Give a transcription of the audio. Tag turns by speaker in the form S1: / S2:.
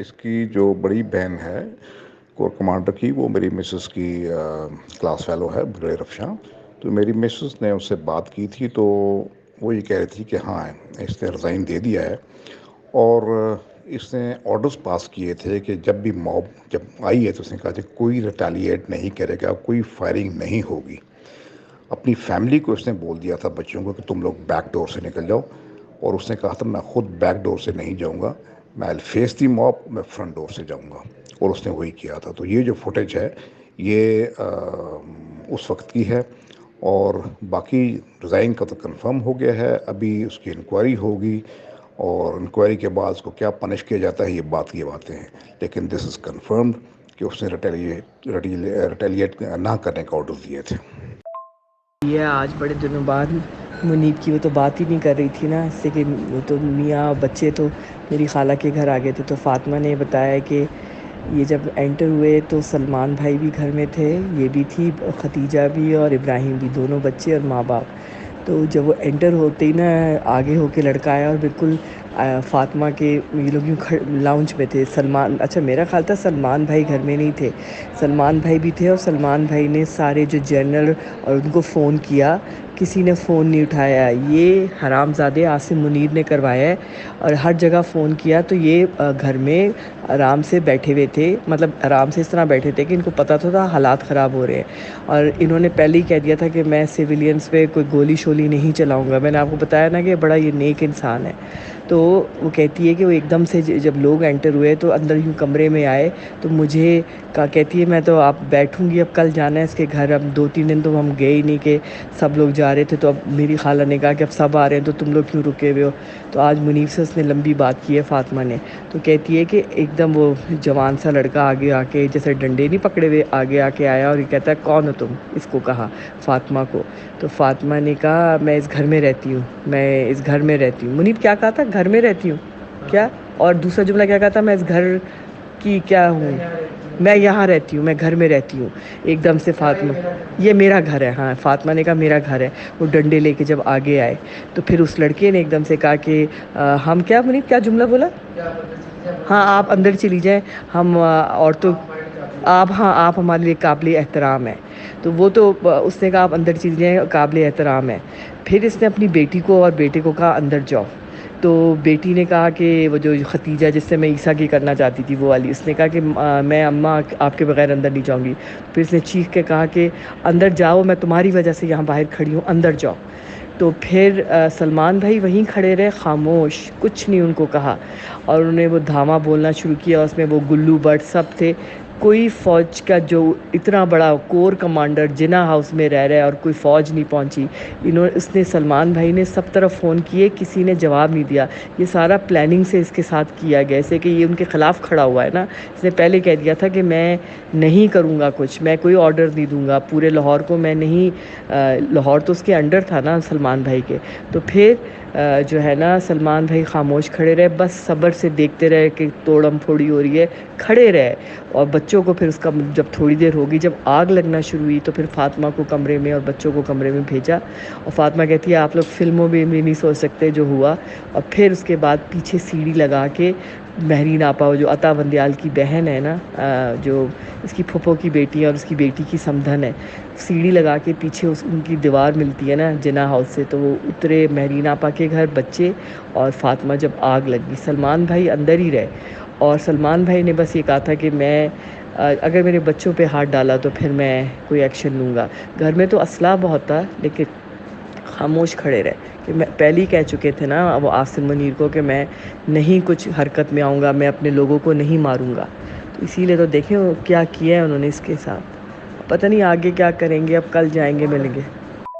S1: اس کی جو بڑی بہن ہے کور کمانڈر کی، وہ میری مسز کی کلاس فیلو ہے، بریر افشاں۔ تو میری مسز نے اس سے بات کی تھی، تو وہ یہ کہہ رہی تھی کہ ہاں اس نے ریزائن دے دیا ہے، اور اس نے آرڈرز پاس کیے تھے کہ جب بھی موب جب آئی ہے تو اس نے کہا کہ کوئی ریٹیلیٹ نہیں کرے گا، کوئی فائرنگ نہیں ہوگی۔ اپنی فیملی کو اس نے بول دیا تھا، بچوں کو، کہ تم لوگ بیک ڈور سے نکل جاؤ، اور اس نے کہا تھا میں خود بیک ڈور سے نہیں جاؤں گا، میں فیس دی موب، میں فرنٹ ڈور سے جاؤں گا، اور اس نے وہی کیا تھا۔ تو یہ جو فوٹیج ہے یہ اس وقت کی ہے، اور باقی ریزائن کا تو کنفرم ہو گیا ہے۔ ابھی اس کی انکوائری ہوگی، اور انکوائری کے بعد اس کو کیا پنش کیا جاتا ہے یہ باتیں ہیں، لیکن دس از کنفرمڈ کہ اس نے ریٹیلیٹ نہ کرنے کا آرڈر دیے تھے۔
S2: یہ آج بڑے دنوں بعد منیب کی وہ تو بات ہی نہیں کر رہی تھی نا، اس سے کہ وہ تو میاں بچے تو میری خالہ کے گھر آ گئے تھے، تو فاطمہ نے بتایا کہ یہ جب انٹر ہوئے تو سلمان بھائی بھی گھر میں تھے، یہ بھی تھی، ختیجہ بھی اور ابراہیم بھی، دونوں بچے اور ماں باپ۔ تو جب وہ انٹر ہوتے ہی نا آگے ہو کے لڑکا آیا، اور بالکل فاطمہ کے یہ لوگ یوں لاؤنج میں تھے۔ اچھا میرا خیال تھا سلمان بھائی گھر میں نہیں تھے، سلمان بھائی بھی تھے، اور سلمان بھائی نے سارے جو جنرل اور ان کو فون کیا، کسی نے فون نہیں اٹھایا۔ یہ حرام زادے عاصم منیر نے کروایا ہے، اور ہر جگہ فون کیا تو یہ گھر میں آرام سے بیٹھے ہوئے تھے، مطلب آرام سے اس طرح بیٹھے تھے کہ ان کو پتہ تھا حالات خراب ہو رہے ہیں، اور انہوں نے پہلے ہی کہہ دیا تھا کہ میں سویلینز پہ کوئی گولی شولی نہیں چلاؤں گا۔ میں نے آپ کو بتایا نا کہ بڑا یہ نیک انسان ہے۔ تو وہ کہتی ہے کہ وہ ایک دم سے جب لوگ انٹر ہوئے تو اندر یوں کمرے میں آئے تو مجھے کہتی ہے میں تو آپ بیٹھوں گی، اب کل جانا ہے اس کے گھر، اب 2-3 دن تو ہم گئے ہی نہیں کہ سب لوگ جا رہے تھے، تو اب میری خالہ نے کہا کہ اب سب آ رہے ہیں تو تم لوگ کیوں رکے ہوئے ہو۔ تو آج منیب سے اس نے لمبی بات کی ہے فاطمہ نے، تو کہتی ہے کہ ایک دم وہ جوان سا لڑکا آگے آ کے جیسے ڈنڈے نہیں پکڑے ہوئے آگے آ کے آیا، اور یہ کہتا ہے کون ہو تم، اس کو کہا فاطمہ کو۔ تو فاطمہ نے کہا میں اس گھر میں رہتی ہوں، میں اس گھر میں رہتی ہوں۔ منیب کیا کہا تھا؟ گھر میں رہتی ہوں کیا؟ اور دوسرا جملہ کیا کہا تھا؟ میں اس گھر کی کیا ہوں، میں یہاں رہتی ہوں، میں گھر میں رہتی ہوں۔ ایک دم سے فاطمہ، یہ میرا گھر ہے، ہاں فاطمہ نے کہا میرا گھر ہے۔ وہ ڈنڈے لے کے جب آگے آئے تو پھر اس لڑکے نے ایک دم سے کہا کہ ہم کیا، منیب کیا جملہ بولا؟ ہاں آپ اندر چلی جائیں، ہم عورتوں آپ، ہاں آپ ہمارے لیے قابل احترام ہیں۔ تو وہ تو اس نے کہا آپ اندر چلی جائیں، قابل احترام ہے۔ پھر اس نے اپنی بیٹی کو اور بیٹے کو کہا اندر جاؤ۔ تو بیٹی نے کہا کہ وہ جو ختیجہ جس سے میں عیسیٰ کی کرنا چاہتی تھی وہ والی، اس نے کہا کہ میں اماں آپ کے بغیر اندر نہیں جاؤں گی۔ پھر اس نے چیخ کے کہا کہ اندر جاؤ، میں تمہاری وجہ سے یہاں باہر کھڑی ہوں، اندر جاؤ۔ تو پھر سلمان بھائی وہیں کھڑے رہے خاموش، کچھ نہیں ان کو کہا، اور انہوں نے وہ دھاما بولنا شروع کیا، اس میں وہ گلو بٹ سب تھے۔ کوئی فوج کا جو اتنا بڑا کور کمانڈر جنا ہاؤس میں رہ رہا ہے اور کوئی فوج نہیں پہنچی، اس نے سلمان بھائی نے سب طرف فون کیے، کسی نے جواب نہیں دیا۔ یہ سارا پلاننگ سے اس کے ساتھ کیا گیا، ایسے کہ یہ ان کے خلاف کھڑا ہوا ہے نا، اس نے پہلے کہہ دیا تھا کہ میں نہیں کروں گا کچھ، میں کوئی آرڈر نہیں دوں گا پورے لاہور کو، میں نہیں، لاہور تو اس کے انڈر تھا نا سلمان بھائی کے۔ تو پھر جو ہے نا سلمان بھائی خاموش کھڑے رہے، بس صبر سے دیکھتے رہے کہ توڑم پھوڑی ہو رہی ہے، کھڑے رہے۔ اور بچوں کو پھر اس کا جب تھوڑی دیر ہوگی، جب آگ لگنا شروع ہوئی تو پھر فاطمہ کو کمرے میں اور بچوں کو کمرے میں بھیجا، اور فاطمہ کہتی ہے آپ لوگ فلموں میں بھی نہیں سوچ سکتے جو ہوا۔ اور پھر اس کے بعد پیچھے سیڑھی لگا کے مہرین آپا جو عطا بندیال کی بہن ہے نا، جو اس کی پھپھو کی بیٹی ہے اور اس کی بیٹی کی سمدھن ہے، سیڑھی لگا کے پیچھے ان کی دیوار ملتی ہے نا جنا ہاؤس سے، تو وہ اترے مہرین آپا کے گھر، بچے اور فاطمہ۔ جب آگ لگی سلمان بھائی اندر ہی رہے، اور سلمان بھائی نے بس یہ کہا تھا کہ میں اگر میرے بچوں پہ ہاتھ ڈالا تو پھر میں کوئی ایکشن لوں گا۔ گھر میں تو اسلحہ بہت تھا لیکن خاموش کھڑے رہے، کہ میں پہلے ہی کہہ چکے تھے نا وہ عاصم منیر کو کہ میں نہیں کچھ حرکت میں آؤں گا، میں اپنے لوگوں کو نہیں ماروں گا۔ تو اسی لیے تو دیکھیں کیا کیا ہے انہوں نے اس کے ساتھ، پتہ نہیں آگے کیا کریں گے، اب کل جائیں گے ملیں گے۔